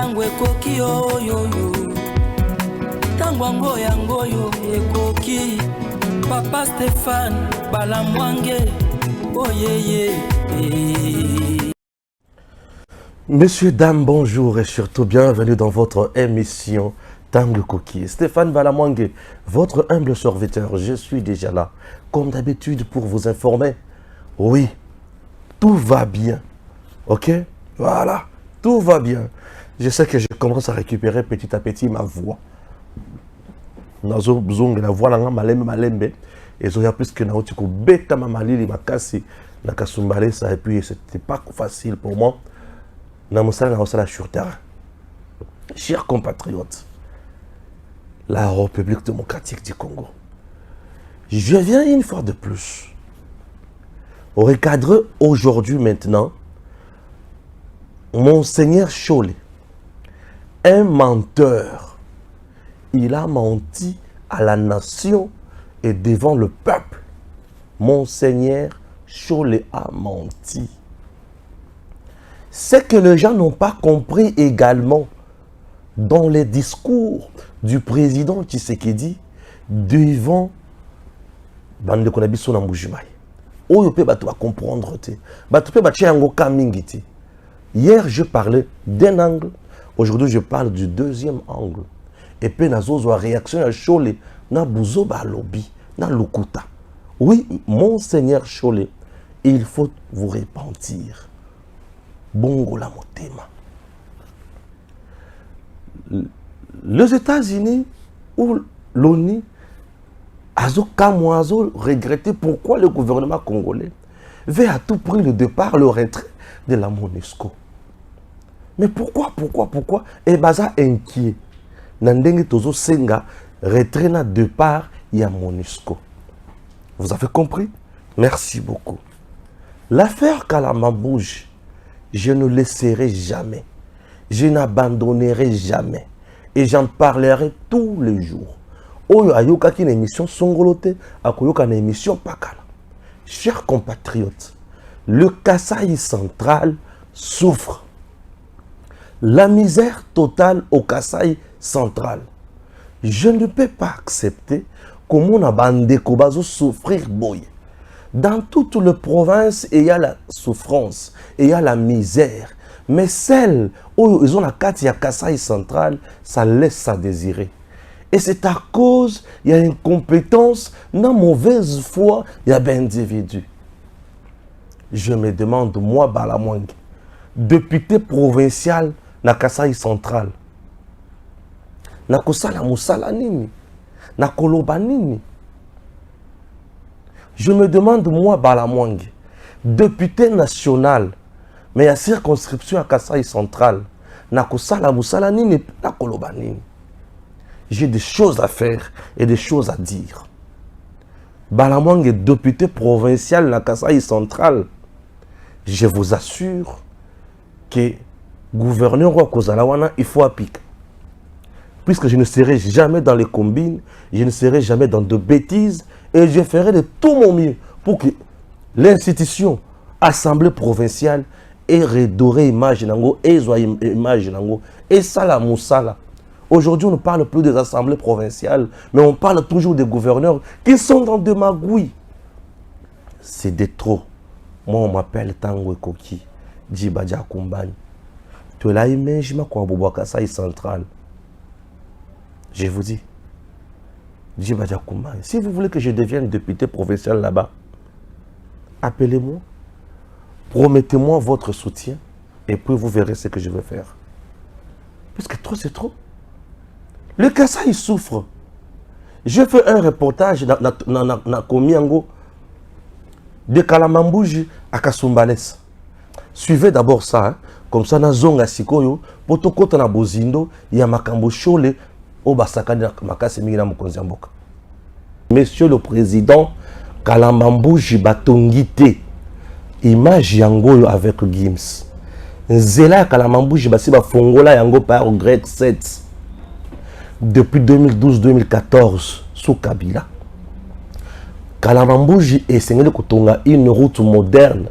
tango ekoki oyoyo tango yangoyo ekoki Papa Stéphane Balamwange oyeye. Messieurs, dames, bonjour et surtout bienvenue dans votre émission Tango Coquille. Stéphane Balamwange, votre humble serviteur, je suis déjà là, comme d'habitude pour vous informer. Oui, tout va bien, ok? Voilà, tout va bien. Je sais que je commence à récupérer petit à petit ma voix. Nazo zong la voix langa malembe et zoya plus que na otiko beta mamalili makasi na kasumbale ça et puis c'était pas facile pour moi. Sur terre. Chers compatriotes, la République démocratique du Congo, je viens une fois de plus recadrer aujourd'hui maintenant Monseigneur Cholé, un menteur. Il a menti à la nation et devant le peuple. Monseigneur Cholé a menti. C'est que les gens n'ont pas compris également dans les discours du président Tshisekedi devant Bande Konabiso na Mbujimai. Oyo pe bato va comprendre te. Bato pe batia yango kamingi te. Hier je parlais d'un angle, aujourd'hui je parle du deuxième angle. Et puis nazozo a réaction à Cholé na buzo ba lobby na lukuta. Oui, Monseigneur Cholé, il faut vous repentir. Bongo la motema. Les États-Unis ou l'ONU a regretté pourquoi le gouvernement congolais veut à tout prix le départ, le retrait de la MONUSCO. Mais pourquoi Et baza inquiet. Nandenge tozo senga retrait na départ il y a MONUSCO. Vous avez compris? Merci beaucoup. L'affaire Kalamabouge, je ne laisserai jamais. Je n'abandonnerai jamais. Et j'en parlerai tous les jours. Oyo ayoka ki na émission Songolote, akoyoka na émission Pakala. Chers compatriotes, le Kasaï central souffre. La misère totale au Kasaï central. Je ne peux pas accepter que mon abandeko bazo souffrir boy. Dans toutes les provinces, il y a la souffrance, il y a la misère. Mais celles où ils ont la carte, il y a Kasaï central, ça laisse à désirer. Et c'est à cause, il y a une compétence, une mauvaise foi, il y a des individus. Je me demande, moi, Balamwange, député provincial na Kasaï central, na kosala musala nini, na koloba nini. Je me demande, moi, Balamwange, député national, mais il y a circonscription à Kasaï central, j'ai des choses à faire et des choses à dire. Balamwange, député provincial à Kasaï central, je vous assure que gouverneur wa Kozalawana, il faut appliquer. Puisque je ne serai jamais dans les combines, je ne serai jamais dans de bêtises, et je ferai de tout mon mieux pour que l'institution, assemblée provinciale, ait redoré image nango, ait image nango, et ça la moussala. Aujourd'hui, on ne parle plus des assemblées provinciales, mais on parle toujours des gouverneurs qui sont dans des magouilles. C'est de trop. Moi, on m'appelle Tango Koki, Djibadja Kumbani. Tu es là, image, ma quoi, Boubouaka, ça est central. Je vous dis, Djibadja Kumbani, si vous voulez que je devienne député provincial là-bas, appelez-moi, promettez-moi votre soutien, et puis vous verrez ce que je vais faire. Parce que trop, c'est trop. Le Kasaï souffre. Je fais un reportage dans Komiango de Kalamambouji à Kasumbales. Suivez d'abord ça, hein. Comme ça, na zonga sikoyo, poto kota na bozindo, ya makambo chole, o basakani na makasi mingi na mokonzi mboka. Monsieur le Président, Kalamambouji batongite, image yango avec Gims. Nzela Kalamambouji basi ba fongola yango par grade 7. Depuis 2012-2014, sous Kabila. Kalamambouji essaye de kotonga une route moderne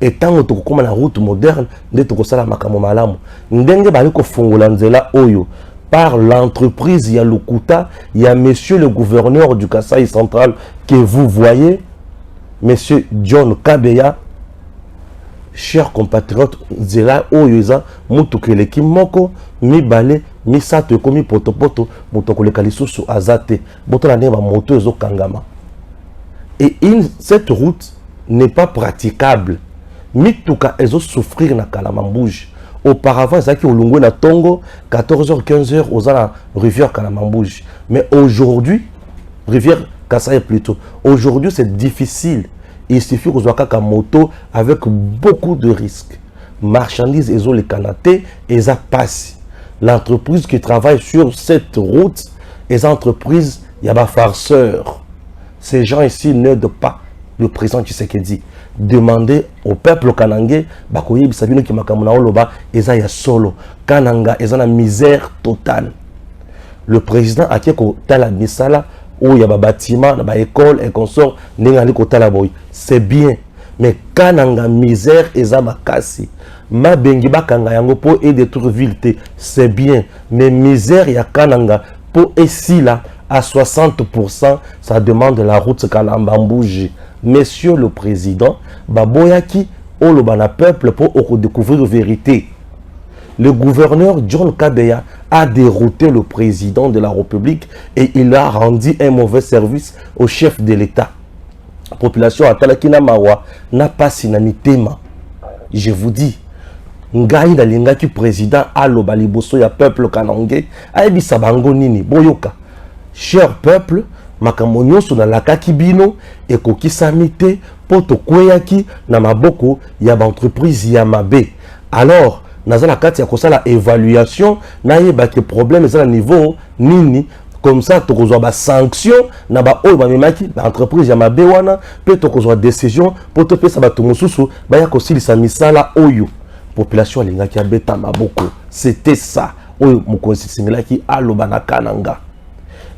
et tant que comme la route moderne de tokosala makambo malamu ndenge bali ko fungola nzela oyo par l'entreprise ya Lukuta, il y a monsieur le gouverneur du Kasaï central que vous voyez, monsieur John Kabeya, chers compatriotes, nzela oyo eza mutukele kimoko mibale misato ekomi potopoto mutokoleka lisusu azate botola ndenge ba moto ezo kangama. Et cette route n'est pas praticable. Mituka ezo souffrir na Kalamambouge. Auparavant, ça qui au Lungu na Tongo, 14h, 15h, aux la rivière Kalamambouge. Mais aujourd'hui, rivière Kasaï plutôt. Aujourd'hui, c'est difficile. Il suffit qu'on soit qu'à moto avec beaucoup de risques. Marchandises, ils ont les canatés, et ça passe. L'entreprise qui travaille sur cette route, les entreprises, il y a des farceurs. Ces gens ici n'aident pas le président Tshisekedi. Demandez au peuple kanangé, bakoye bisabino ki makamuna oloba, eza ya solo. Kananga, eza na misère totale. Le président a qui tala misala, où il y a des bâtiments, des écoles et consorts, c'est bien. Mais kananga misère, eza makasi. Ma bengi bakanga yango po et détruire ville, c'est bien. Mais misère ya kananga po ici là à 60%, ça demande la route Kalambambouji. Monsieur le Président, Baboyaki, Olobana peuple pour découvrir la vérité. Le gouverneur John Kabeya a dérouté le président de la République et il a rendu un mauvais service au chef de l'État. La population à Talakina Mawa n'a pas sinanitema. Je vous dis, Ngai na lingaki président aloba liboso ya peuple kanangé, aebisa bango nini boyoka. Cher peuple, makambo nyonso na lakaki bino ekokisami te po tokweyaki na maboko ya ba entreprise ya mabe. Alors nazala kati ya kosala évaluation na yeba ke problème eza na niveau nini, comme ça tokozwa ba sanction na ba oyo ba memaki ba entreprise ya mabe wana pe tokozwa décision po to pesa ba tumususu ba ya kosilisa misala oyo population alingaki abeta maboko. C'était ça oyo mokonzi singilaki aloba na kananga.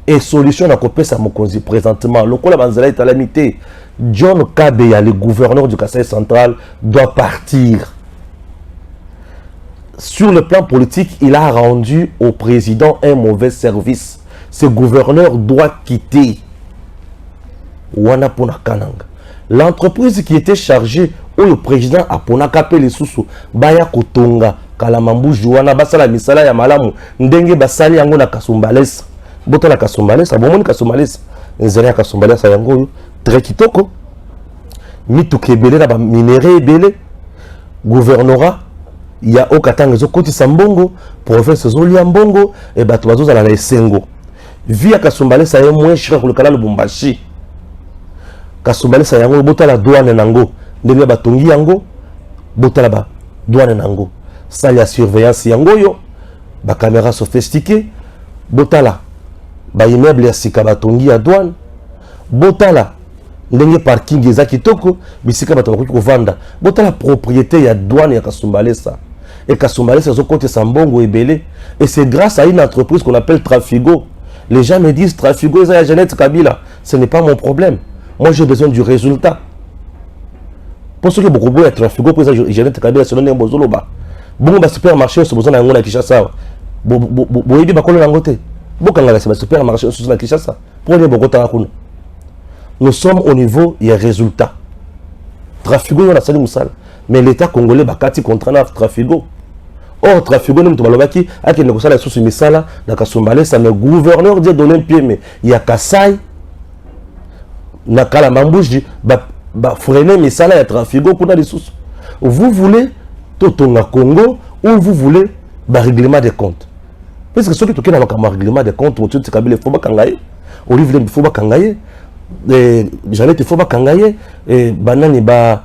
Et solution na kopesa mokonzi présentement lokola banzela italamité, John Kabeya, le gouverneur du Kasaï central, doit partir. Sur le plan politique, il a rendu au président un mauvais service. Ce gouverneur doit quitter. Wana pona kananga. L'entreprise qui était chargée où le président a pona kapé les sous baya kotonga Kalamambouji wana basala misala ya malamu ndenge basali yango na Kasumbalesa. Botala Kasumbalesa, bomoni Kasumbalesa, nzela Kasumbalesa yango très kitoko. Mituke ebele na ba minéraux ebele. Gouvernorat il y a au Katanga zokoti sambongo, province zolia mbongo et bato bazoza na esengo. Via Kasumbalesa ya moins cher le kala Lubumbashi. Kasumbalesa yango botala douane nango, ndenge batongi yango, botala ba douane nango. Ça la surveillance yango yo, ba caméra sophistiquée, botala ba immeuble ya sika batongi ya douane, botala ndenge parking eza kitoko, bisika bato bakoki kovanda, botala propriété ya douane ya Kasumbalesa. Et Kasumbalesa zokoti sambongo ebele, et c'est grâce à une entreprise qu'on appelle Trafigo. Les gens me disent Trafigo eza ya Jeannette Kabila, ce n'est pas mon problème. Moi j'ai besoin du résultat. Pour ceux qui beaucoup de Trafigo pour Jeannette Kabila selon les bozoloba. Bon ba supermarché so besoin na ngona Kinshasa. Bo yebi bakolo nangote. Bokanga ba supermarché so na Kinshasa. Pour les bokota kuna. Nous sommes au niveau il y a résultat. Trafigo on a sali musala. Mais l'État congolais bakati contrat na Trafigo. Or Trafigo nous tobalobaki ake ne kosala sous misala na Kasumbalesa mais gouverneur dit donner pied mais il y a Kasai na Kalamambouji ba freiner misala ya Trafigo kuna les sous. Vous voulez Totonga Congo ou vous voulez ba règlement des comptes. Parce que ceux qui toquent dans le règlement des comptes, tu sais Kabila faut ba kangaye, Olivier faut ba kangaye, Jeannette faut ba kangaye, banani ba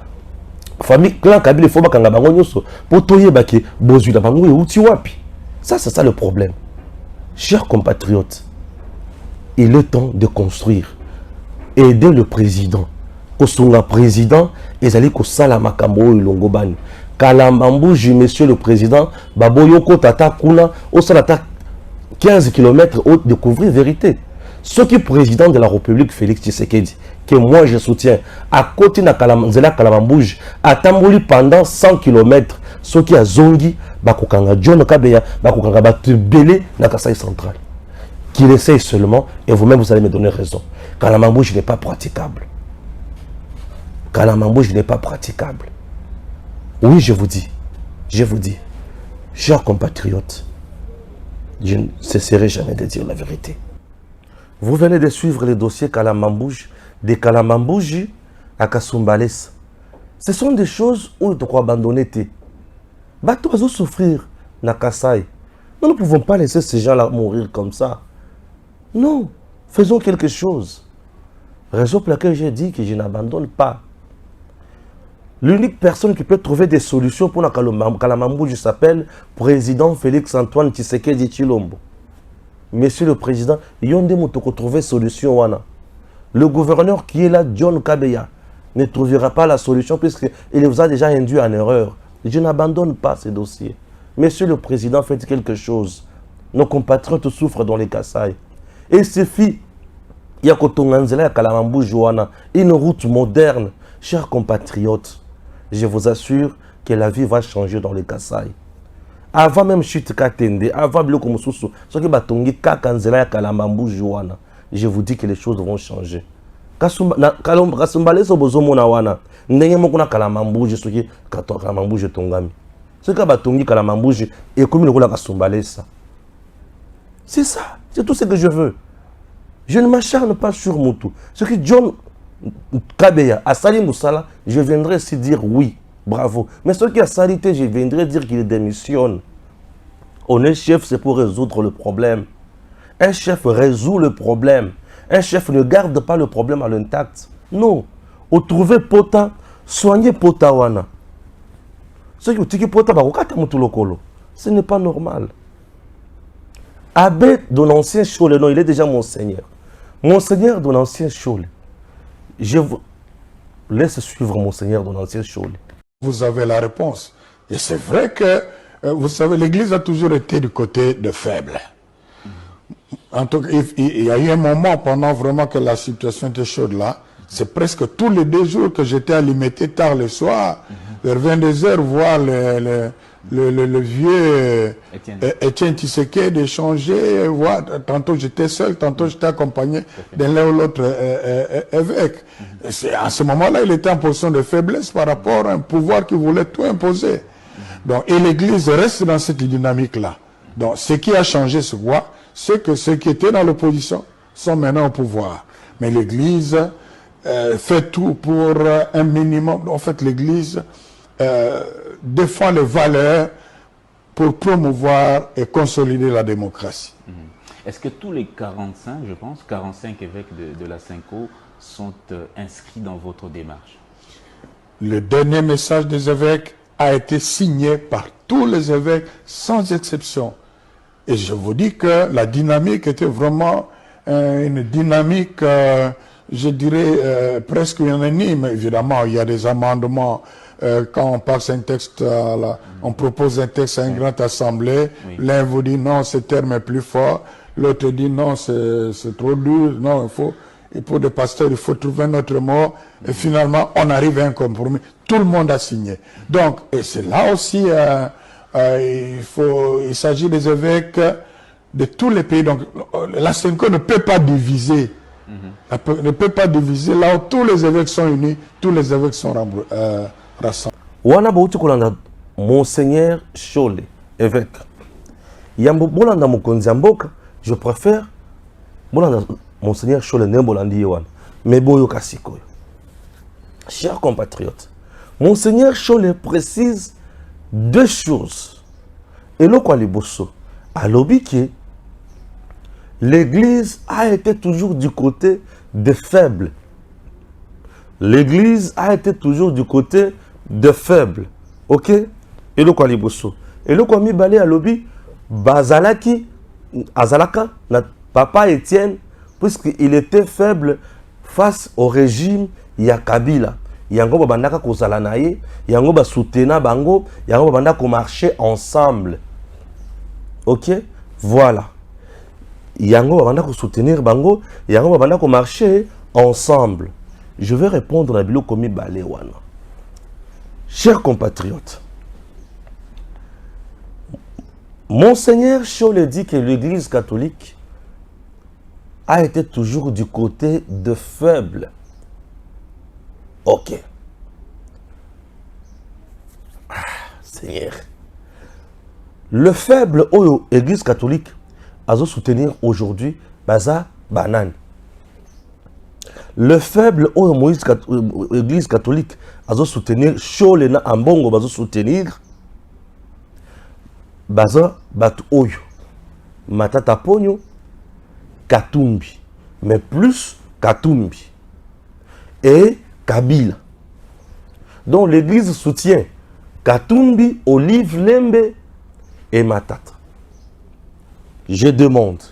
famille clan Kabila faut ba kanga bango nyoso pour toyer ba ki bozu da bango uti wapi. Ça c'est ça le problème. Chers compatriotes, il est temps de construire. Aider le président. Kosunga président ezali ko sala makambo ilongobani. Kalambambouji, monsieur le président, Baboyoko Tata Kuna, au salata 15 km au découvrir vérité. Ce qui est président de la République, Félix Tshisekedi, que moi je soutiens, à côté de Kalamambouj, à Tambouli pendant 100 km, ce qui a Zongi, Bakukanga John Kabeya, Bakukanga Batubele, na Kasai central. Qu'il essaye seulement, et vous-même vous allez me donner raison. Kalamambouj n'est pas praticable. Kalamambouj n'est pas praticable. Oui, je vous dis, chers compatriotes, je ne cesserai jamais de dire la vérité. Vous venez de suivre le dossier Kalamambouj, de Kalamambouj à Kasumbalès. Ce sont des choses où il faut abandonner. Bateau va souffrir na Kasai. Nous ne pouvons pas laisser ces gens-là mourir comme ça. Non, faisons quelque chose. Raison pour laquelle j'ai dit que je n'abandonne pas. L'unique personne qui peut trouver des solutions pour Kalamambouj s'appelle président Félix Antoine Tshisekedi Tshilombo. Monsieur le Président, Yonde Moutoko trouver solution wana. Le gouverneur qui est là, John Kabeya, ne trouvera pas la solution puisqu'il vous a déjà induit en erreur. Je n'abandonne pas ces dossiers. Monsieur le Président, faites quelque chose. Nos compatriotes souffrent dans les Kasaï. Et il suffit, il y a Kotonganzela, Kalamambouj wana, une route moderne. Chers compatriotes, je vous assure que la vie va changer dans les Kasaï. Avant même chute Katende, avant Bloko Moussousou, ce qui batongi Kakanzela ya Kalamambouj wana, je vous dis que les choses vont changer. Kasumbale so bozomo na wana, ndenge moko na Kalamambouj ce qui Kalamambouj tongami. Ce qui batongi Kalamambouj et comme le Kasumbale ça. C'est ça, c'est tout ce que je veux. Je ne m'acharne pas sur Moutou. Ce que John Kabeya a sali Moussala, je viendrai ici dire oui. Bravo. Mais ce qui a salité, je viendrai dire qu'il démissionne. On est chef, c'est pour résoudre le problème. Un chef résout le problème. Un chef ne garde pas le problème à l'intact. Non. Au trouver Pota, soigner Pota wana. Ce qui est Pota, ce n'est pas normal. Abbé de l'ancien Cholet, non, il est déjà monseigneur. Monseigneur de l'ancien Cholet. Je vous laisse suivre monseigneur de l'ancien Cholet. Vous avez la réponse. Et c'est vrai que, vous savez, l'Église a toujours été du côté de faibles. En tout cas, il y a eu un moment pendant vraiment que la situation était chaude là. C'est presque tous les 2 jours que j'étais alimenté tard le soir, vers 22h, voir le vieux Étienne Tshisekedi d'échanger, voir, tantôt j'étais seul, tantôt j'étais accompagné d'un l'un ou l'autre évêque. À ce moment-là, il était en position de faiblesse par rapport à un pouvoir qui voulait tout imposer. Donc, et l'Église reste dans cette dynamique-là. Donc, ce qui a changé, c'est quoi? C'est que ceux qui étaient dans l'opposition sont maintenant au pouvoir. Mais l'Église fait tout pour un minimum. En fait, l'Église défend les valeurs pour promouvoir et consolider la démocratie. Est-ce que tous les 45, je pense, 45 évêques de la Cinco sont inscrits dans votre démarche? Le dernier message des évêques a été signé par tous les évêques sans exception. Et je vous dis que la dynamique était vraiment une dynamique, je dirais, presque unanime. Évidemment, il y a des amendements. Quand on passe un texte, on propose un texte à une grande assemblée, l'un vous dit non, ce terme est plus fort, l'autre dit non, c'est trop dur, non, il faut des pasteurs, il faut trouver un autre mot, et finalement, on arrive à un compromis. Tout le monde a signé. Donc, et c'est là aussi, il s'agit des évêques de tous les pays. Donc, la Cinco ne peut pas diviser. Ne peut pas diviser. Là où tous les évêques sont unis, tous les évêques sont rassemblés. Wana bauti kolanda monseigneur Cholet, évêque. Yambo bolanda mokonzi mboka, je préfère bolanda monseigneur Cholet nembolandi wana. Mais boyo kasikoyo. Chers compatriotes, monseigneur Cholet précise 2 choses. Et le quoi les bosso, à l'obiqué, l'Église a été toujours du côté des faibles. L'Église a été toujours du côté des faibles. Ok? Et le quoi les bosso. Et le quoi mi balé à l'obi, Bazalaki, Azalaka, notre papa Étienne, puisqu'il était faible face au régime Yakabila. Yango babandaka kozala na ye, yango ba soutena bango, yango babanda ko marcher ensemble. OK? Voilà. yango babanda ko soutenir bango, yango babanda ko marcher ensemble. Je vais répondre à biloko mibale wana. Chers compatriotes, Monseigneur Chole dit que l'Église catholique a été toujours du côté de faibles. Ok. Seigneur. Le faible oyo Église catholique a soutenir aujourd'hui baza banane. Le faible oyo Église catholique a soutenir Chole na ambongo bazo soutenir baza bat oyo Matata Ponyo Katumbi, mais plus Katumbi et Kabila. Donc l'église soutient Katumbi, Olive Lembe et Matata. Je demande,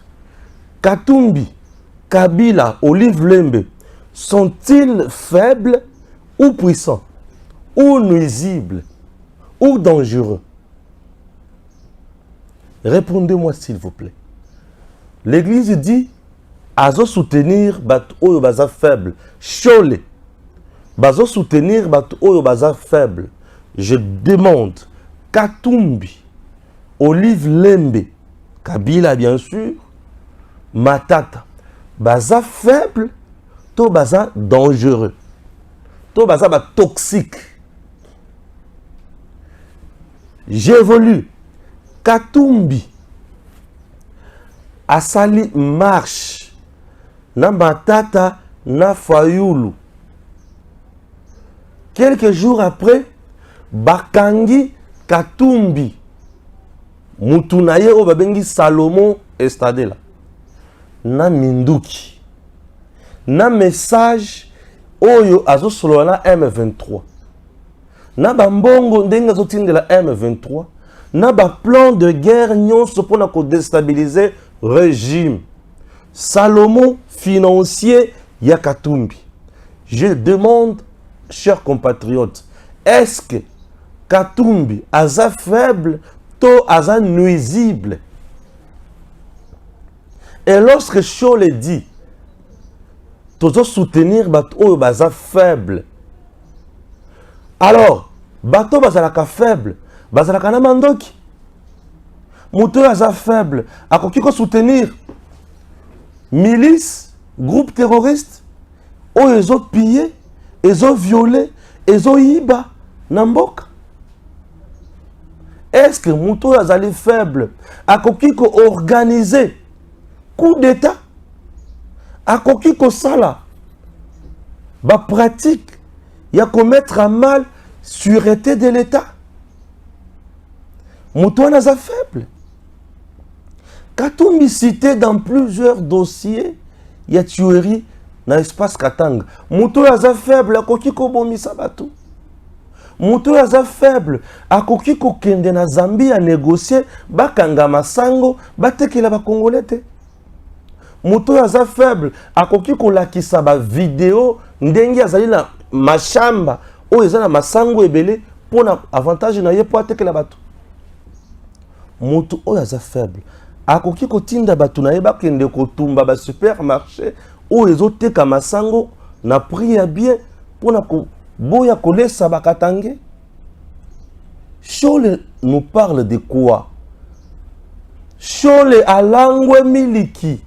Katumbi, Kabila, Olive Lembe sont-ils faibles ou puissants, ou nuisibles, ou dangereux? Répondez-moi s'il vous plaît. L'église dit azo soutenir bat oyo baza faible. Chole bazo soutenir bat oyo baza faible. Je demande Katumbi, Olive Lembe, Kabila bien sûr, Matata baza faible, to baza dangereux, to baza ba toxique. J'évolue. Katumbi asali marche na Matata na Fayulu. Quelques jours après, bakangi Katumbi mutunaye o babengi Salomon Estadela na Minduki na message oyo azo solo na M23 na bambongo ndenge zo tindela M23 na ba plan de guerre nyonso pona ko déstabiliser régime. Salomon financier ya Katumbi. Je demande, chers compatriotes, est-ce que Katumbi aza faible to aza nuisible? Et lorsque Chole dit tozo soutenir bato baza faible, alors bato bazalaka faible bazalaka na mandoki. Muto aza faible akoki ko soutenir milice, groupe terroriste oyo ezo piller, ezo violer, ezo yiba na mboka. Est-ce que muto azali faible akoki ko organiser coup d'état, akoki ko sala ba pratique ya commettre à mal sûreté de l'État? Moutouana est faible. Katumbi cité dans plusieurs dossiers, il y a tuerie dans l'espace Katanga. Moutouana est faible, à koki ko bomisa batou. Moutouana est faible, à koki ko kende na Zambie à négocier, bakanga masango, batekela ba Congolais. Moutouana est faible, à koki ko lakisa ba vidéo, ndengi azali na machamba, o ezana masango ebele, pour na avantage na ye pour atekela batou. Moto oyo faible akoki kotinda batu na ye bakende kotumba ba supermarché oyo ezoteka masango na prix ya bien pona ko boya kolesa bakatange. Chole nous parle de quoi? Chole alangwe miliki.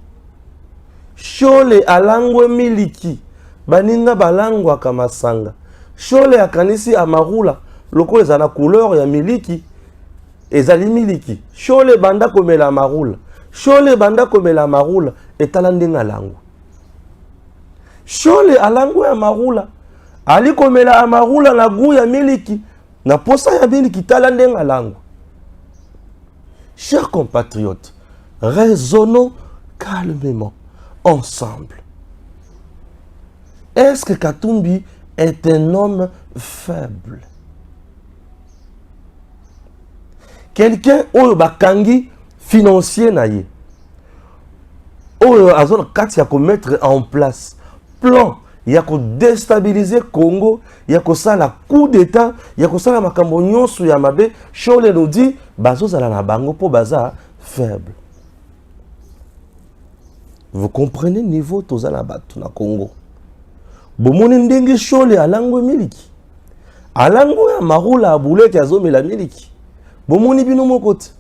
Chole alangwe miliki. Baninga balangwa kamasanga. Chole akanisi amarula loko ezana couleur ya miliki. Ezali miliki. Chole banda komela marula. Chole banda komela marula etalande ngalangu. Chole alangu ya marula. Ali komela amarula na gu ya miliki. Na posa ya miliki talande ngalangu. Chers compatriotes, raisonnons calmement ensemble. Est-ce que Katumbi est un homme faible? Quelqu'un oyo bakangi financier na ye. Oyo azona kati ya ko mettre en place plan ya ko déstabiliser Congo, ya ko sala coup d'état, ya ko sala makambo nyonso ya mabe. Chole nous dit bazo zala na bango po baza faible. Vous comprenez niveau tozala batu na Congo. Bomoni ndenge Chole alango miliki. Alango ya marula abulete azomela miliki. Bomoni bino mokote.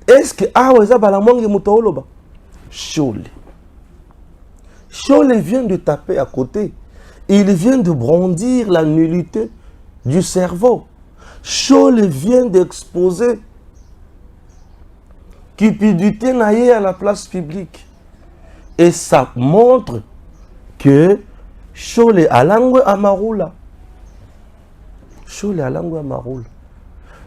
Est-ce que awa eza Balamwange mutoloba? Chole. Chole vient de taper à côté. Il vient de brandir la nullité du cerveau. Chole vient d'exposer cupidité naïe à la place publique. Et ça montre que Chole alangwe amarula. Chole alangwe amarula.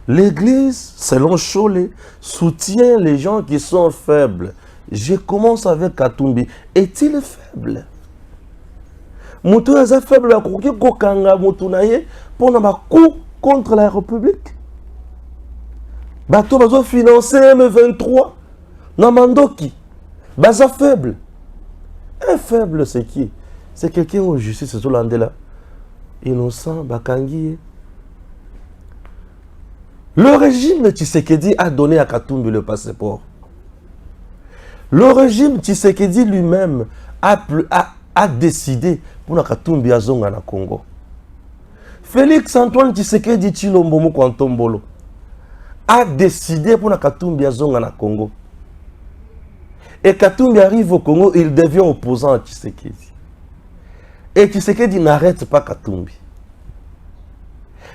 L'église, selon Chole, soutient les gens qui sont faibles. Je commence avec Katumbi. Est-il faible? Moutou est faible à Kouki Kokanga Moutounaye pour un coup contre la République. Bateau bazo financé M23. Namandoki. Baza faible. Un faible, c'est qui? C'est quelqu'un au justice, c'est tout l'andela. Innocent, Bakangi. Le régime de Tshisekedi a donné à Katumbi le passeport. Le régime Tshisekedi lui-même a décidé pour Katumbi à Zonga na Congo. Félix Antoine Tshisekedi Tshilombo Mukwantombolo a décidé pour Katumbi à Zonga na Congo. Et Katumbi arrive au Congo, il devient opposant à Tshisekedi. Et Tshisekedi n'arrête pas Katumbi.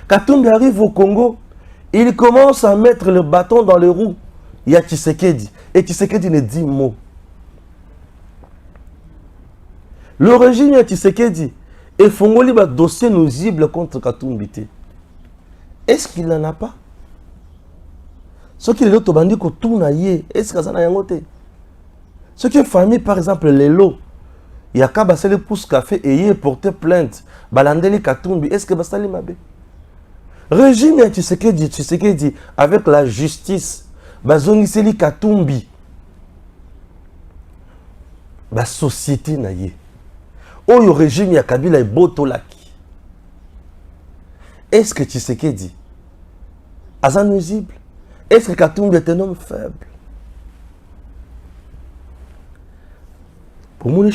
Katumbi arrive au Congo, il commence à mettre le bâton dans les roues. Il y a Tshisekedi. Et Tshisekedi ne dit mot. Le régime de Tshisekedi est fongoli un dossier nuisible contre Katumbi. Est-ce qu'il n'en a pas? Ce qui est l'autre bandit que tout n'a yé, est-ce que ça n'a rien été? Ce qui est famille, par exemple, les lots, il y a qu'à basser le pouce café et y est porté plainte. Balandeli Katumbi, est-ce que Bastali Mabé? Régime de Tshisekedi, avec la justice, Bazongiseli Katumbi, la société n'a yé. Oh, le régime ya Kabila est botolaki. Est-ce que Tshisekedi est nuisible? Est-ce que Katumbi est un homme faible? Pour moi,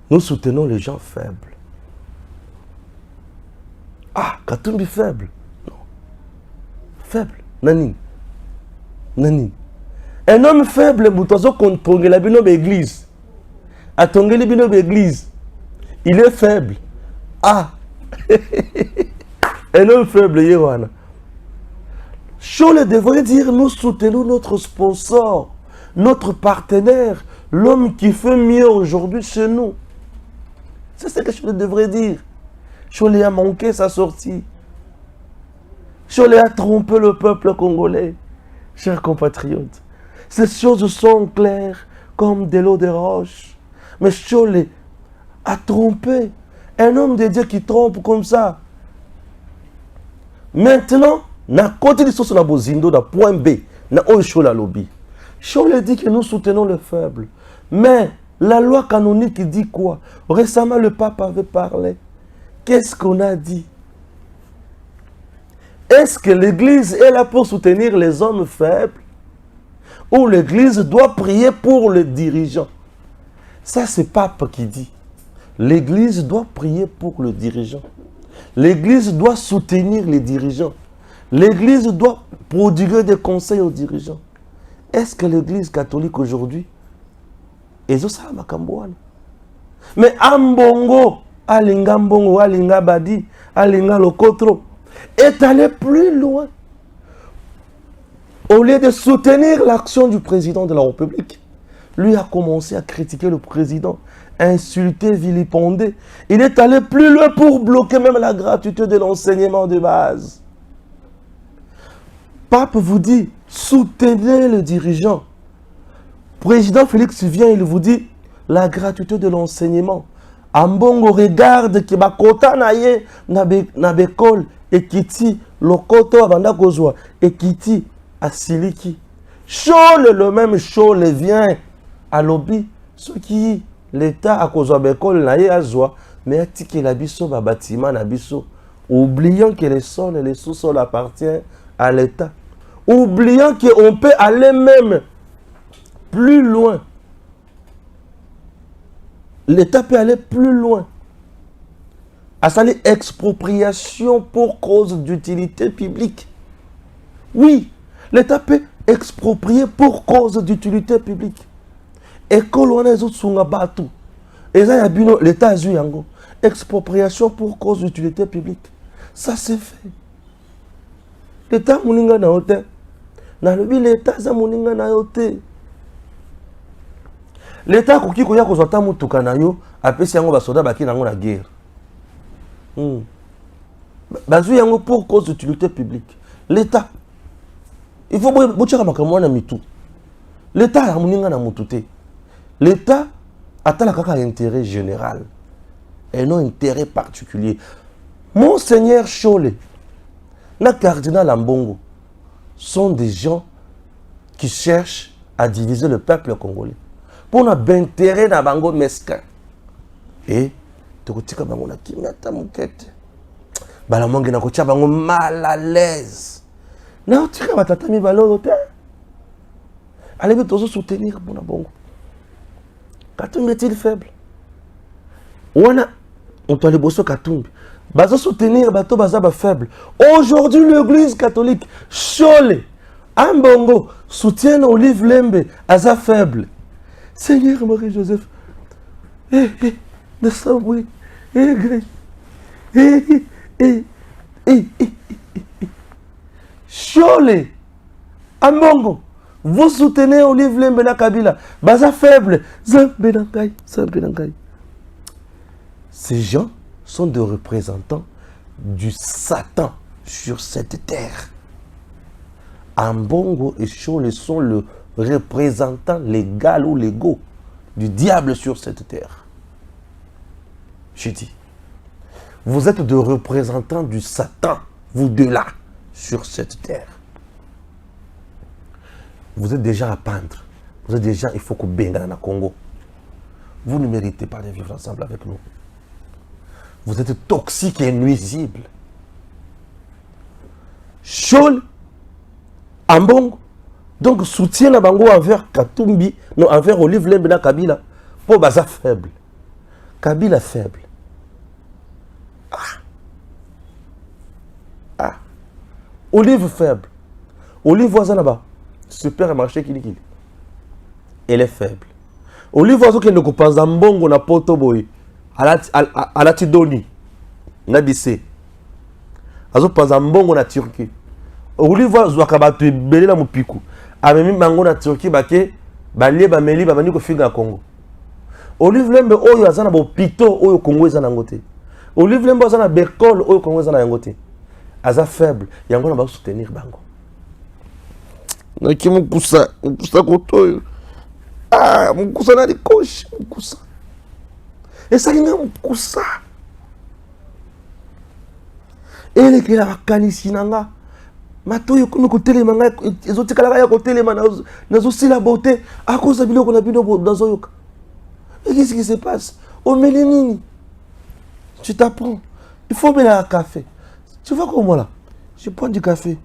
nous soutenons les gens faibles. Ah, Katumbi faible? Non. Faible? Nanine. Nanine. Un homme faible, Moutozo contre la binobe église. A tongeli binobe église. Il est faible. Ah. Un homme faible, Yewana. Chole devrait dire, nous soutenons notre sponsor, notre partenaire, l'homme qui fait mieux aujourd'hui chez nous. C'est ce que Chole devrait dire. Chole a manqué sa sortie. Chole a trompé le peuple congolais. Chers compatriotes, ces choses sont claires comme de l'eau de roche. Mais Chole a trompé. Un homme de Dieu qui trompe comme ça. Maintenant, na côté de ce bozindo da point B, na Chole lobby. Chole dit que nous soutenons les faibles. Mais la loi canonique dit quoi? Récemment, le pape avait parlé. Qu'est-ce qu'on a dit? Est-ce que l'Église est là pour soutenir les hommes faibles? Ou l'Église doit prier pour les dirigeants? Ça, c'est le pape qui dit. L'Église doit prier pour le dirigeant. L'Église doit soutenir les dirigeants. L'Église doit prodiguer des conseils aux dirigeants. Est-ce que l'Église catholique aujourd'hui est ça Makambouane? Mais Ambongo, Alinga Mbongo, Alinga Badi, Alinga Lokotro est allé plus loin. Au lieu de soutenir l'action du président de la République, lui a commencé à critiquer le président, insulter, vilipender. Il est allé plus loin pour bloquer même la gratuité de l'enseignement de base. Pape vous dit, soutenez le dirigeant. Président Félix vient, il vous dit, la gratuité de l'enseignement. Ambongo regarde que bakota naye na bekol ekiti lokoto abanda kozwa ekiti asiliki. Chole le même Chole vient à lobby ce qui l'État a kozwa bekol naye azwa mais atiki la biso ba bâtiment na biso oubliant que les sols et les sous-sols appartiennent à l'État. Oubliant qu'on peut aller même plus loin. L'État peut aller plus loin. À ça, expropriation pour cause d'utilité publique. Oui, l'État peut exproprier pour cause d'utilité publique. École, on a les autres sont là-bas tout. Et ça, il y a l'État a joué en expropriation pour cause d'utilité publique. Ça, c'est fait. L'État, mouninga na hôtel. Dans le l'État, ça mouninga na hôtel. L'État, qui a kozwata mutuka na yo, apesi yango basoda baki nango na guerre. Bazou yango pour cause d'utilité publique. L'État. Il faut que makamwa na mitu. L'État a muninga na mutute. L'État a un intérêt général et non intérêt particulier. Monseigneur Chole, le cardinal Ambongo sont des gens qui cherchent à diviser le peuple congolais. Pour nous intérêt dans bango mesquin. Et tu as bango na kimata mukete. Bala monge na kocha bango mal à l'aise. Non, tu as batata mi balo te. Allez mais toujours soutenir pour na bongo. Katumbi est-il faible? On doit aller bosser Katumbi. Bazo soutenir bato bazaba faible. Aujourd'hui l'église catholique Chole Ambongo soutient Olive Lembe Aza faible. Seigneur Marie-Joseph, descends-moi, Chole Ambongo, vous soutenez Olive Lembe na Kabila, Baza faible, Zambenangai. Ces gens sont des représentants du Satan sur cette terre. Ambongo et Chole sont le représentant légal ou légaux du diable sur cette terre. J'ai dit, vous êtes des représentants du Satan, vous deux là, sur cette terre. Vous êtes déjà à peindre. Vous êtes déjà, il faut que Benga na Congo. Vous ne méritez pas de vivre ensemble avec nous. Vous êtes toxique et nuisible. Chole, Ambongo, donc soutien à Bango envers Katumbi, non, envers Olive Lembe na Kabila, pour Baza faible. Kabila faible. Olive faible. Olive voisin là-bas. Supermarché qui. Elle est faible. Olive voisin qui ne coupe pas Zambongo na poto boy. À la Tidoni. Na bisse. Azo pas Zambongo na Turquie. Olive voisin qui a belé la mupiku. Amemi bango na Turquie bake balie ba meli ba bani ko finga Congo. Olive Lembe oyo azana bo pito oyo Congo ezana ngote. Olive Lembe azana bekol oyo Congo ezana ngote. Aza faible, yango na ba soutenir bango. Naki mukusa kotoyo. Mukusa na dikoshi, mukusa. Esa linga mukusa. Ele kila bakanisi nanga. Matoyo kuno kotelema nga ezotikala ya kotelema nazo sila beauté à cause de biloko na bino dans yoka. Et qu'est-ce qui se passe? Au Mélénini. Tu t'apprends. Il faut mettre un café. Tu vois comment là? Je prends du café.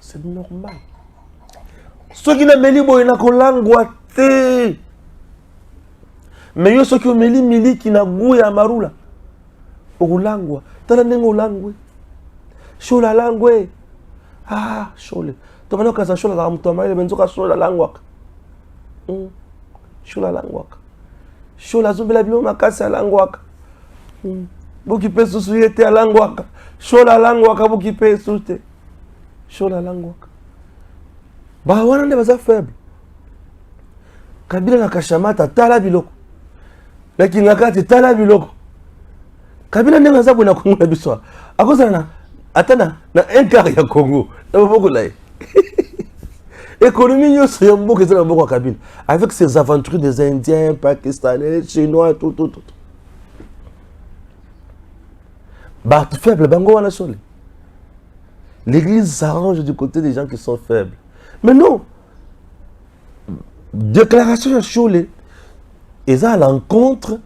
C'est normal. Ceux qui n'ont meli boy na kolangwa te. Mais yo ceux qui ont meli qui na goût ya marula. Olangwa. Tala nengo langwe. Shola langwe. Shole. Tomano kaza shola la mtoma ile benzoka shola langwa. Shola langwa. Shola zumbela bilo makasa langwa. Buki pesu suyete langwa. Shola langwa buki pesu te. Shola langwa. Ba wana nde baza faible. Kabila na kashamata tala biloko. Lakini ngakati tala biloko. Kabila ndenga zabu na Congo na biswa. Akoza na atana na un quart ya Congo. Na boko là. Économie nyonso ya mboka ezala mboka Kabila avec ses aventures des Indiens, Pakistanais, Chinois tout. Bah faible bango wana Chole. L'église s'arrange du côté des gens qui sont faibles. Mais non. Déclaration de Chole. Ils à l'encontre.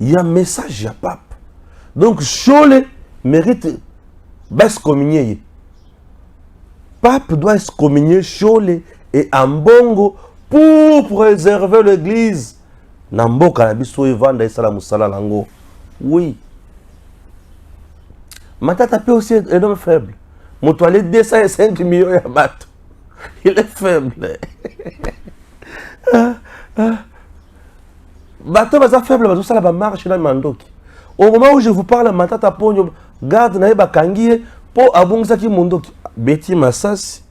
Il y a un message à pape. Donc Chole mérite basse communier. pape doit excommunier Chole et Ambongo pour préserver l'église. Namboka na biso evanda esala musala lango. Oui. Matata peut aussi être un homme faible. Mon toilette 205 millions ya bato. Il est faible. Bato baza faible, bazo sala ba marche na mandoki. Au moment où je vous parle, Matata Ponyo garde na ba kangiye po abungisa ki mondoki. Beti masasi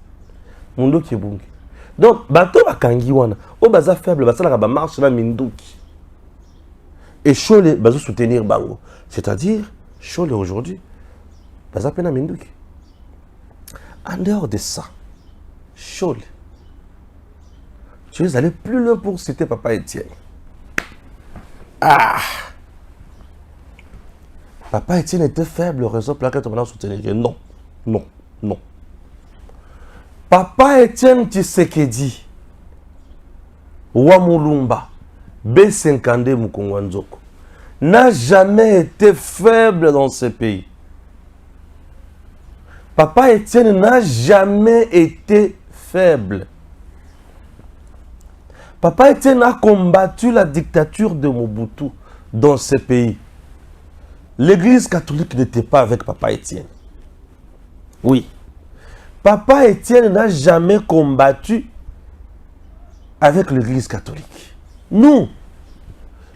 mondoki ebungi. Donc bato ba kangi wana, o baza faible, basala ba marche na mindoki. Et Chole bazo soutenir bango. C'est-à-dire Chole aujourd'hui baza pena mindoki. En dehors de ça, Chole, tu es allé plus loin pour citer Papa Etienne. Ah! Papa Etienne était faible, raison pour laquelle tu vas soutenir. Non, non, non. Papa Etienne Tshisekedi, Wamulumba, B52 Mukongwanzoko, n'a jamais été faible dans ce pays. Papa Etienne n'a jamais été faible. Papa Etienne a combattu la dictature de Mobutu dans ce pays. L'église catholique n'était pas avec Papa Etienne. Oui. Papa Etienne n'a jamais combattu avec l'église catholique. Non.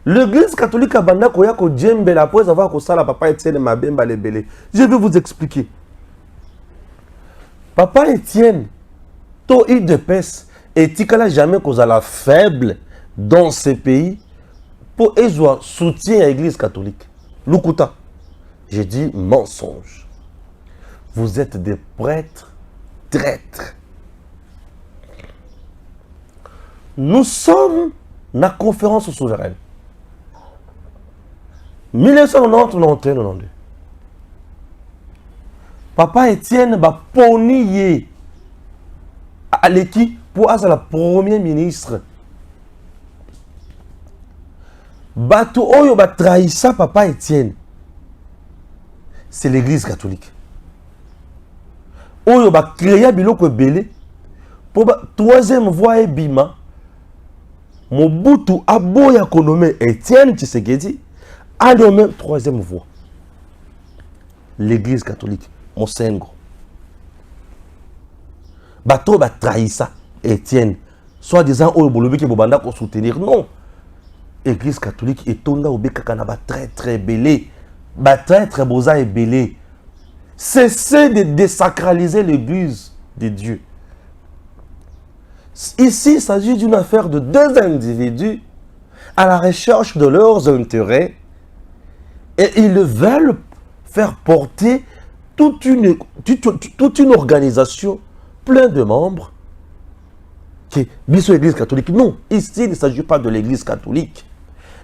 L'église catholique a banda koya ko djembe après avoir ko sala Papa Etienne mabemba lebele. Je vais vous expliquer. Papa Etienne, to IDPS, et Tikala jamais cause la faible dans ce pays pour avoir soutien à l'église catholique. Lukuta, j'ai dit mensonge. Vous êtes des prêtres traîtres. Nous sommes la conférence souveraine. 1990-91-92. Papa Etienne va ponier à l'équipe pour être le premier ministre. Bato oyo ba trahissa Papa Etienne. C'est l'église catholique. Oyo ba créer biloko belé pour ba troisième voie et bima. Mobutu aboya konome Etienne Tshisekedi a nommé troisième voie. L'église catholique. Mosengo. Bato ba trahissa Etienne. Soit disant oyo bolobi ke bobanda ko soutenir. Non. Église catholique est tonda obeka kanaba très très belé. Ba très très boza et belé. Cessez de désacraliser l'église de Dieu. Ici, il s'agit d'une affaire de deux individus à la recherche de leurs intérêts et ils veulent faire porter toute une organisation pleine de membres qui est l'église catholique. Non, ici, il ne s'agit pas de l'église catholique.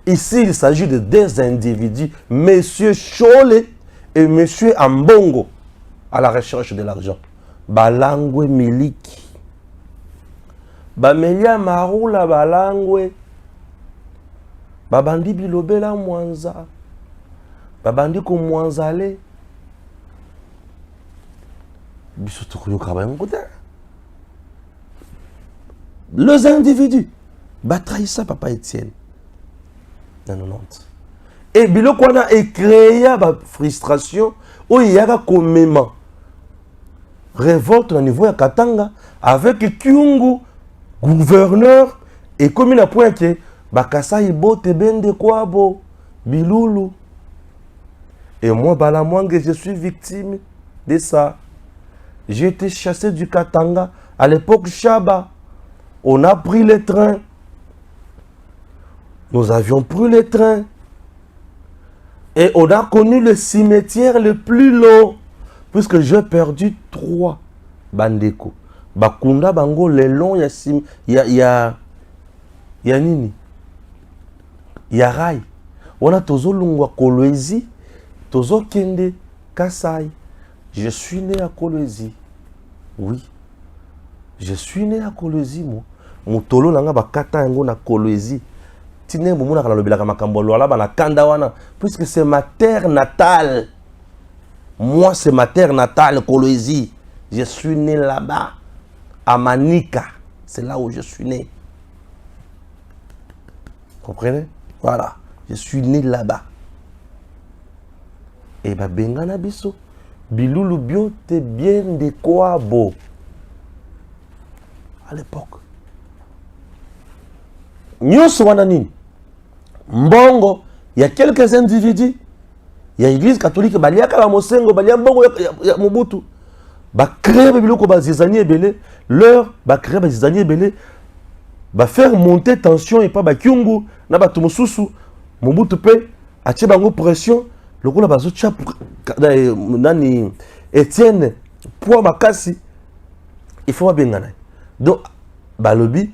Ici, il s'agit de deux individus, M. Chole et M. Ambongo, à la recherche de l'argent. Balangwe Miliki. Bamelia Marula Balangwe. Babandi Bilobela Mwanza. Babandi ko Mwanzale. Les individus. Batraïssa Papa Etienne. Et biloko wana créé la frustration où il y a un révolte au niveau de Katanga avec Kyungu, gouverneur, et comme il a point que Bakasa Ibo Tebende Kwabo, Bilulu. Et moi, Balamwange, je suis victime de ça. J'ai été chassé du Katanga à l'époque Chaba. On a pris le train. Nous avions pris le train. Et on a connu le cimetière le plus long. Puisque j'ai perdu 3 bandeko. Bakunda bango le long ya nini? Ya rai. On a tozo lungwa Kolwezi. Tozo kende Kasai. Je suis né à Kolwezi. Oui. Je suis né à Kolwezi, moi. Mutolo nanga bakata yango na Kolwezi. Tine mumuna kana lobela makambo lola bana kanda wana puisque c'est ma terre natale. Moi c'est ma terre natale Kolwezi. Je suis né là-bas, à Manika. C'est là où je suis né. Vous comprenez? Voilà. Je suis né là-bas. Et bah, Bengana Biso, Biloulou Bio, t'es bien de quoi beau. À l'époque. Nyos Wananine. Mbongo, il y a quelques individus. Il y a l'église catholique, il y a Mosengo, il y a Mbongo, il y a Mobutu. Bah, créer des biloko, bah, zizani et belé. Leur, bah, créer des zizani et belé. Bah, faire monter tension et pas, bah, kyungu, na ba tumususu. Mobutu pe, a tché bango pression. Le coup, là, bah, zotia, nani, Etienne, poids makasi. Il faut pas bien gagner. Donc, bah, lobby,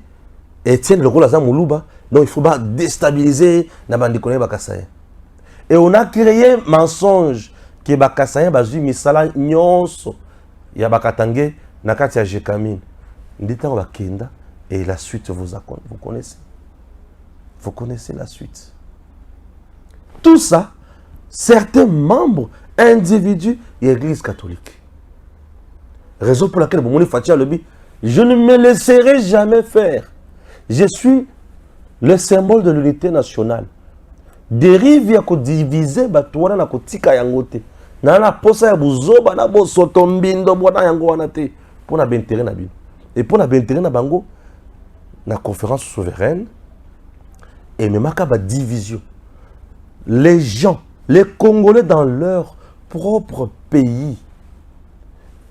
Etienne, le rôle là, Moulouba. Donc, il faut pas déstabiliser, na bandi connaît Bakassaye. Et on a créé un mensonge que Bakassaye, bah, zui, misala, nyonso. Il y a Bakatangé, Nakati, Jekamine. Nditango Bakenda, et la suite, vous connaissez. Vous connaissez la suite. Tout ça, certains membres, individus de l'Église catholique. Raison pour laquelle, bon, Fatia Lobi, je ne me laisserai jamais faire. Je suis le symbole de l'unité nationale. Dérive ya ko diviser batwana na ko tika yangote. Na na posa ya buzoba na bo sotombindo bona yango wana te pour na bentere na bino. Et pour na bentere na bango na conférence souveraine et même ba division. Les gens, les Congolais dans leur propre pays.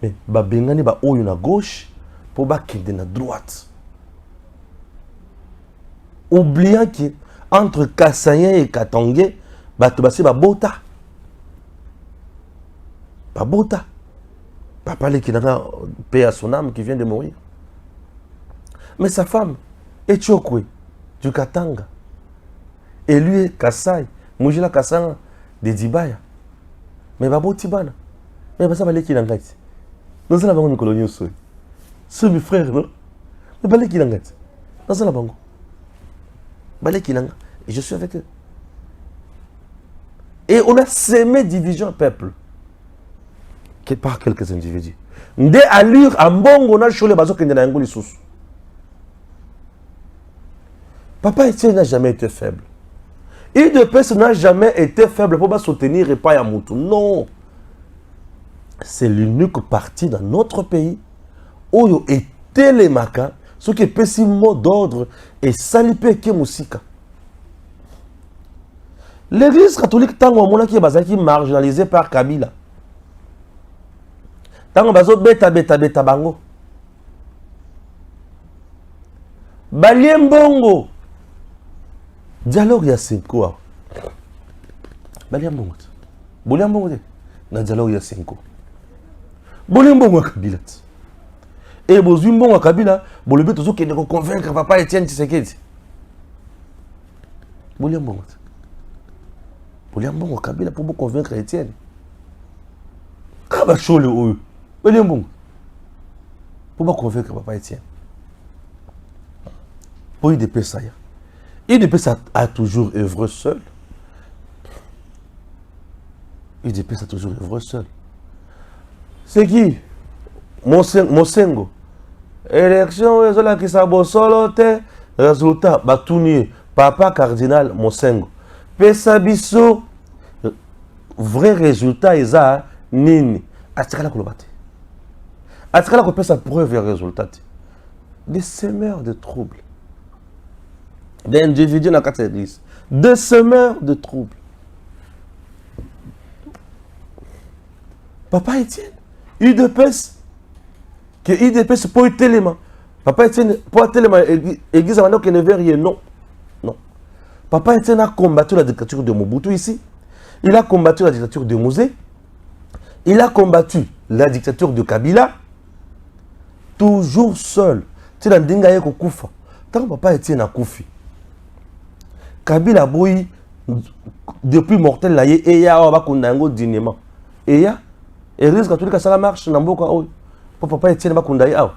Mais ba bengani ba oyo na gauche pour ba kende na droite. Oubliant que entre Kassayen et Katangé, Batobassi Babota. Babota. Papa qui n'a paix à son âme qui vient de mourir. Mais sa femme est Tchokwe, du Katanga. Et lui est Kassai, Moujila Kassanga, de Dibaya. Mais Babo Tibana. Mais ça va aller qui n'a pas. Nous avons une colonie au sol. C'est mes frères, non? Mais balé qui n'a pas. Nous avons et je suis avec eux. Et on a sémé division peuple. Par quelques individus. Dès allure, à Mbongo, on a cholé bazo qui n'a pas sous. Papa Etienne n'a jamais été faible. UDPS n'a jamais été faible pour soutenir et pas Yamutu. Non. C'est l'unique parti dans notre pays où il était les makas. Ce qui est pessime mot d'ordre et salipé qui musika. L'église catholique tango mona qui est marginalisée par Kabila. Tango bazo beta bango. Balien bongo. Dialogue ya Senko. Balien bongo. Bolien bongo. Na dialogue ya Senko. Bolien bongo Kabila. Et Bozumbo à Kabila, le but est de convaincre Papa Etienne Tshisekedi. Boliambongo à Kabila pour convaincre Etienne. Kabachole ou Boliambongo pour convaincre Papa Etienne. Pour IDP ça. IDP a toujours œuvré seul. IDP a toujours œuvré seul. C'est qui? Mosengo. Élection, qui solo te résultat, Batounier, Papa Cardinal Mosengo. Pesabiso, vrai résultat, Isa, Nini. Atikala Kolobate. Atikala Kopé sa preuve et résultat. Des semeurs de troubles. Des individus dans quatre églises. Des semeurs de troubles. Papa Etienne, UDPS. Que IDPS pour tellement. Papa Etienne pour tellement église maintenant qu'il ne veut rien. Non. Non. Papa Etienne a combattu la dictature de Mobutu ici. Il a combattu la dictature de Mouzé. Il a combattu la dictature de Kabila. Toujours seul. Tu l'as dit que Koufa. Tant que Papa Etienne a Koufi. Kabila boui depuis mortel là et ya va kondango dinement. Et ya église catholique ça la marche na mboka oyo. Papa Etienne va kondaye ah.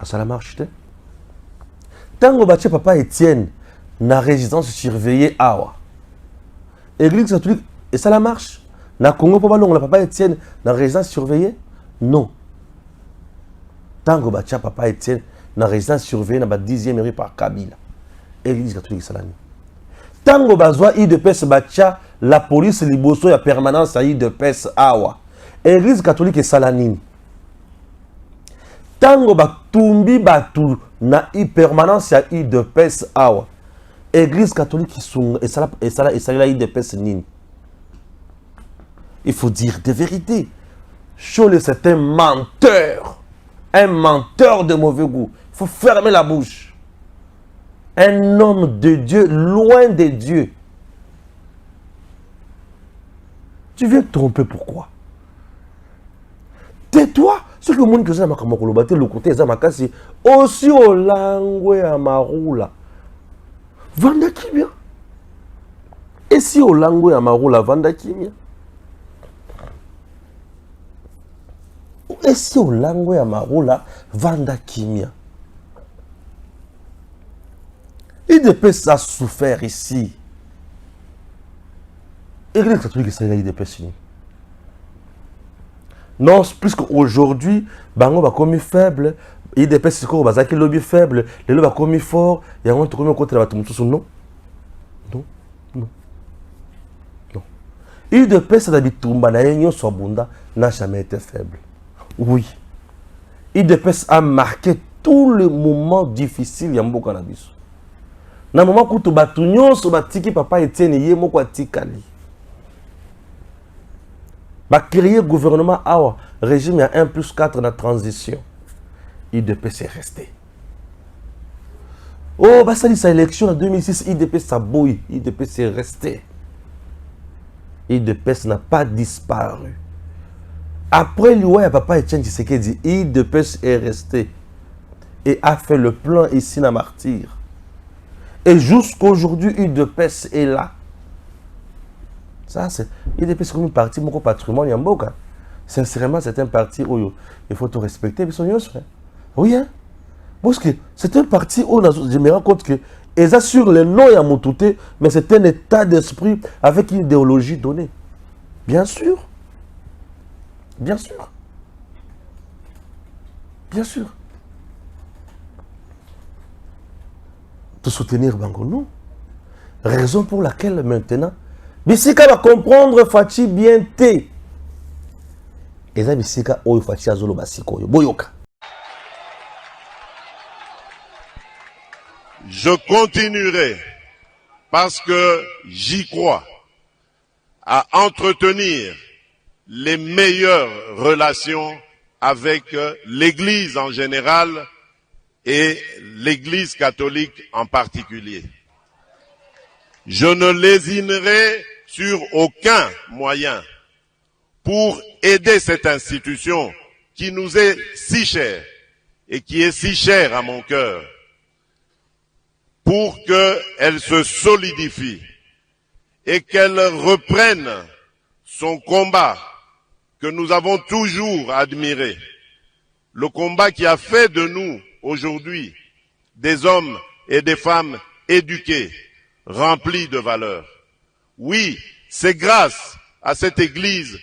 Ça la marche te. Tango bache Papa Etienne na résidence surveillée awa. Église catholique et ça la marche. Na Congo pour ballon la Papa Etienne na résidence surveillée? Non. Tango batia papa Etienne na résidence surveillée na ba 10e rue par Kabila. Église catholique salani. Tango bazwa IDPS batia la police liboso ya permanence à IDPS awa. Église catholique salani. Tango batumbi batu na permanence ya IDPS awa. Église catholique et ça la IDPS nini. Il faut dire des vérités. Cholet, c'est un menteur de mauvais goût. Il faut fermer la bouche. Un homme de Dieu, loin de Dieu. Tu viens te tromper, pourquoi? Tais-toi. Ce que le monde que ça m'a dit, le côté ça m'a cassé. Aussi au langue à Maroula. Vanda qui bien. Et si au langue à Maroula, Vanda qui bien. Et si au langue à Maroula, Vanda Kimia. IDPS a souffert ici. Église catholique, c'est l'IDPS. Non, plus qu'aujourd'hui, Bango va commis faible, IDPS c'est quoi, Bazaki lobby faible, les lobby va commis fort, il y a un truc contre la Batumoussou. Non. Non. Non. Non. IDPS d'habitude, Mbanayenyo Swabunda n'a jamais été faible. Oui. IDPS a marqué tous les moments difficiles de Yambo Cannabis. Dans le moment où tu as tout papa Etienne Yemoko Tikali. Va créer gouvernement Awa, régime à 1+4 dans la transition. IDPS est resté. Oh, bah ça dit sa élection en 2006, IDPS a bouillé, IDPS est resté. IDPS n'a pas disparu. Après l'Ouai, papa Etienne Tshisekedi, IDPS est resté et a fait le plan ici dans Martyr. Et jusqu'aujourd'hui, IDPS est là. Ça, c'est IDPS comme une partie, mon patrimoine, Yamboka. Sincèrement, c'est un parti où il faut tout respecter. Oui, hein? Parce que c'est un parti où je me rends compte que ils assurent le nom à Moutouté, mais c'est un état d'esprit avec une idéologie donnée. Bien sûr. Bien sûr. Bien sûr. De soutenir Bango, non. Raison pour laquelle maintenant, Bissika va comprendre Fachi bien té. Et ça, Bissika, oh, Fachi azolo basiko, boyoka. Je continuerai, parce que j'y crois, à entretenir les meilleures relations avec l'Église en général et l'Église catholique en particulier. Je ne lésinerai sur aucun moyen pour aider cette institution qui nous est si chère et qui est si chère à mon cœur, pour qu'elle se solidifie et qu'elle reprenne son combat que nous avons toujours admiré, le combat qui a fait de nous aujourd'hui des hommes et des femmes éduqués, remplis de valeurs. Oui, c'est grâce à cette Église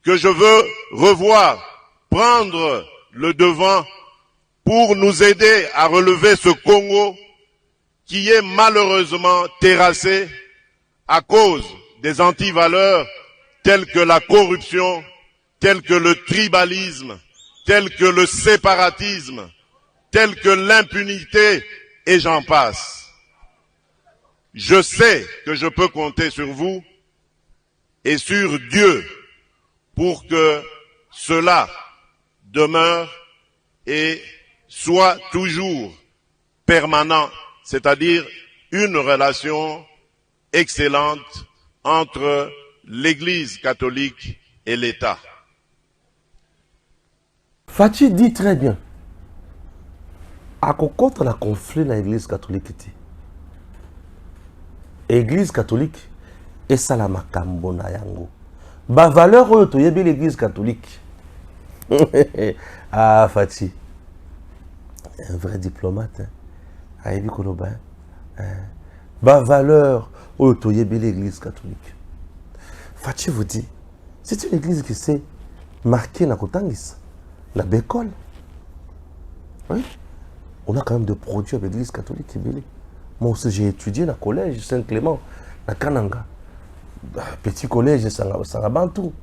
que je veux revoir, prendre le devant pour nous aider à relever ce Congo qui est malheureusement terrassé à cause des antivaleurs telles que la corruption, telles que le tribalisme, telles que le séparatisme, telles que l'impunité, et j'en passe. Je sais que je peux compter sur vous et sur Dieu pour que cela demeure et soit toujours permanent, c'est-à-dire une relation excellente entre l'Église catholique et l'État. Fachi dit très bien. À contre la conflit dans l'Église catholique. L'Église catholique est ça la makambo na yango. Ba valeur oyo yebi l'Église catholique. Ah Fachi. Un vrai diplomate. Hein. Ayebi koloba. Ba valeur oyo yebi l'Église catholique. Fachi vous dit, c'est une église qui s'est marquée na Kotangis, la Bécole. Oui. On a quand même des produits avec l'église catholique. Moi aussi, j'ai étudié dans le collège Saint-Clément, à Kananga. Petit collège, Sangabantou.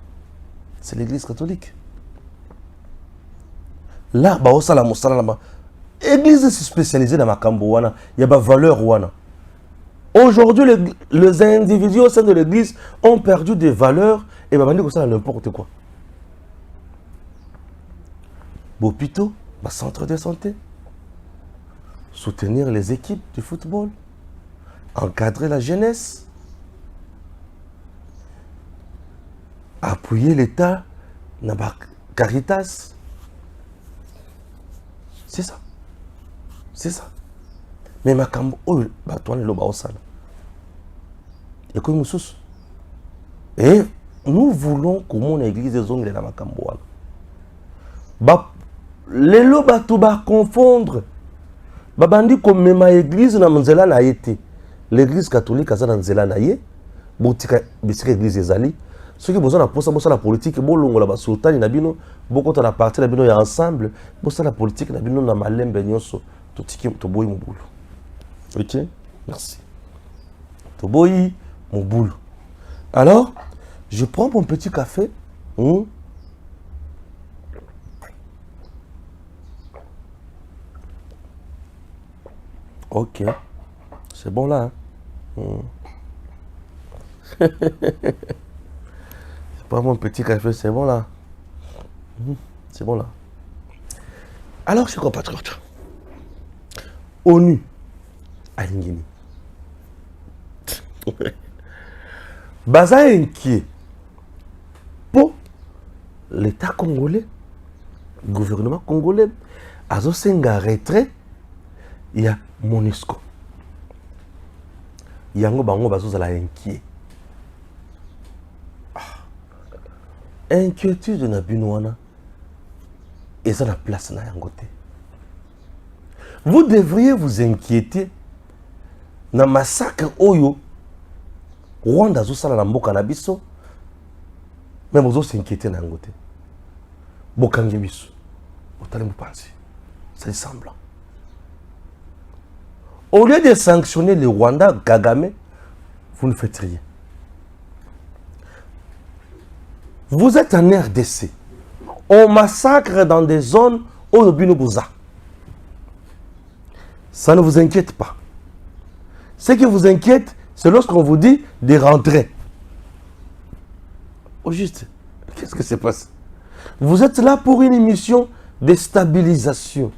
C'est l'église catholique. Là, l'église est spécialisée dans Makambo. Il y a des valeurs. Aujourd'hui, les individus au sein de l'église ont perdu des valeurs et ils disent que ça n'importe quoi. Hôpitaux, centre de santé, soutenir les équipes du football, encadrer la jeunesse, appuyer l'État dans la Caritas. C'est ça. C'est ça. Mais Makambo, et nous voulons que mon église des ongles de la Makambo. Les lots va confondre. Babandi comme même l'église na nzela na été. L'église catholique a ça dans nzela na yé. Botika bisika église ezali. Ceux qui besoin na posa la politique bolongo la sultani na bino, boko ta la partie na bino ya ensemble, bosa la politique na bino na malembe nyonso. Totiki toboyi mobulu. OK? Merci. Toboyi mobulu. Alors, je prends mon petit café. Ok, c'est bon là. C'est pas mon petit café, c'est bon là. C'est bon là. Alors, chers compatriotes, ONU, Alingini. Baza inquiet pour l'État congolais, le gouvernement congolais, Azo Senga retrait. Il y a MONUSCO. Il y a inquiet. Inquiétude na binouana. Et ça la place na yangote. Vous devriez vous inquiéter na massacre oyo Rwanda zo sala na mboka na biso. Mais vous s'inquiéter na yangote. Bokangi biso. Otale mpanzi. C'est semblant. Au lieu de sanctionner le Rwanda, Kagame, vous ne faites rien. Vous êtes en RDC. On massacre dans des zones où le Binouza. Ça ne vous inquiète pas. Ce qui vous inquiète, c'est lorsqu'on vous dit de rentrer. Au juste, qu'est-ce que c'est passé? Vous êtes là pour une mission de stabilisation.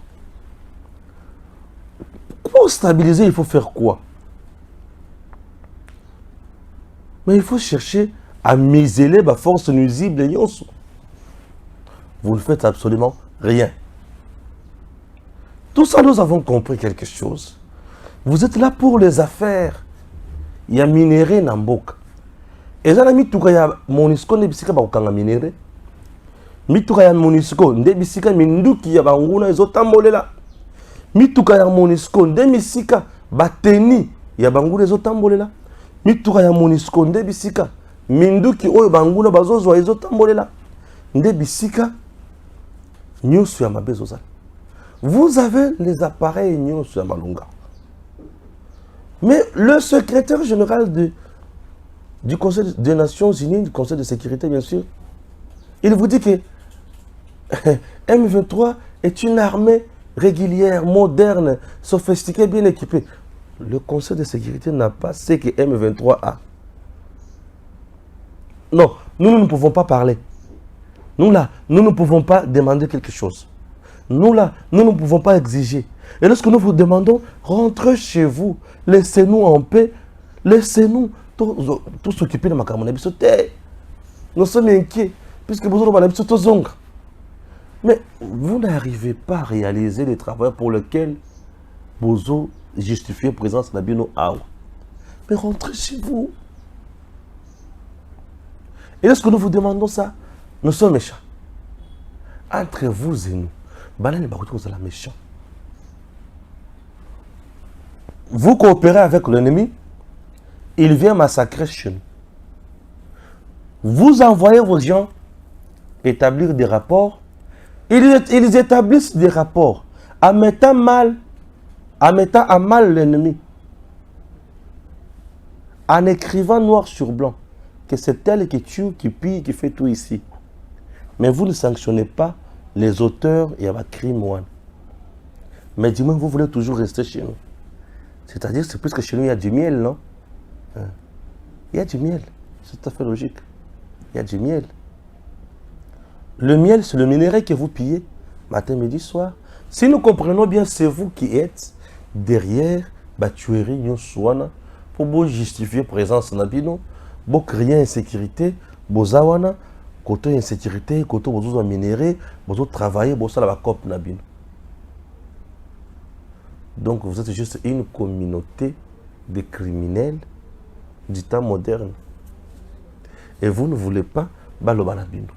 Pour stabiliser, il faut faire quoi? Mais il faut chercher à museler la force nuisible. Vous ne faites absolument rien. Tout ça, nous avons compris quelque chose. Vous êtes là pour les affaires. Il y a minéré Namboka. Et ça, il y a MONUSCO, il y a minéré. Il y a MONUSCO, il y a minduki, il y a banguna, ils ont tambolé là. Mituka ya MONUSCO nde misika bateni ya banguna ezotambolela. Mituka ya MONUSCO nde bisika minduki oyo banguna bazozwa ezotambolela. Nde bisika nyusu ya mabezo. Vous avez les appareils nyusu ya malunga. Mais le secrétaire général du Conseil des Nations Unies, du Conseil de sécurité bien sûr, il vous dit que M23 est une armée régulière, moderne, sophistiquée, bien équipée. Le Conseil de sécurité n'a pas ce que M23 a. Non, nous ne pouvons pas parler. Nous là, nous ne pouvons pas demander quelque chose. Nous là, nous ne pouvons pas exiger. Et lorsque nous vous demandons, rentrez chez vous, laissez-nous en paix, laissez-nous tout s'occuper de ma camarade. Nous sommes inquiets, puisque vous avez des mais vous n'arrivez pas à réaliser les travaux pour lesquels vous justifiez la présence de la Bino Aou. Mais rentrez chez vous. Et lorsque nous vous demandons ça, nous sommes méchants. Entre vous et nous, vous êtes méchants. Vous coopérez avec l'ennemi, il vient massacrer chez nous. Vous envoyez vos gens établir des rapports. Ils établissent des rapports en mettant à mal l'ennemi, en écrivant noir sur blanc que c'est elle qui tue, qui pille, qui fait tout ici. Mais vous ne sanctionnez pas les auteurs et un crime. Mais du moins, vous voulez toujours rester chez nous. C'est-à-dire, c'est plus que chez nous, il y a du miel, non? Il y a du miel. C'est tout à fait logique. Il y a du miel. Le miel, c'est le minerai que vous pillez matin, midi, soir. Si nous comprenons bien, c'est vous qui êtes derrière la tuerie pour vous justifier présence dans bino, pour créer insécurité, pour zawana, côté insécurité, côté vous minerai, pour travailler, pour ça la cop nabino. Donc vous êtes juste une communauté de criminels du temps moderne. Et vous ne voulez pas baloba nabino.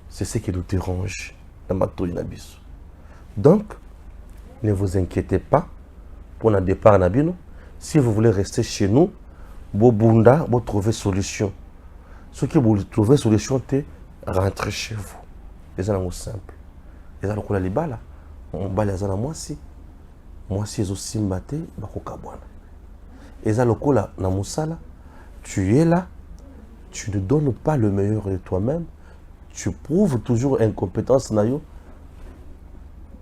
C'est ce qui nous dérange dans ma tour nabiso. Donc, ne vous inquiétez pas pour notre départ nabino. Si vous voulez rester chez nous, vous bunda, vous trouvez solution. Ce qui vous trouvez solution, c'est rentrer chez vous. Les gens sont simples. Les gens ont les balles. On bat les gens moi si. Moi si ils ont simbaté, bakokabwana. Les gens ont na musala. Tu es là. Tu ne donnes pas le meilleur de toi-même. Tu prouves toujours incompétence nayo.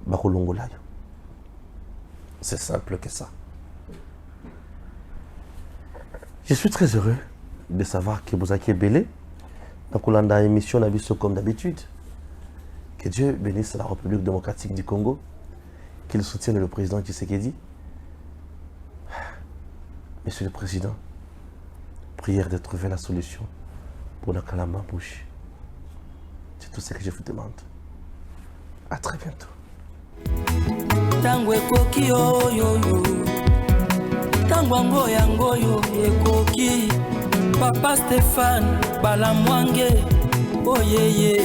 Bakolongolayo. C'est simple que ça. Je suis très heureux de savoir que vous avez belé dans la émission Nabiso comme d'habitude. Que Dieu bénisse la République démocratique du Congo, qu'il soutienne le président Tshisekedi. Monsieur le Président, prière de trouver la solution pour la Kalama Bouche. C'est tout ce que je vous demande. À très bientôt. Tangwe koki oyoyo Tangwango yangoyo ekoki Papa Stéphane Balamwange oyeye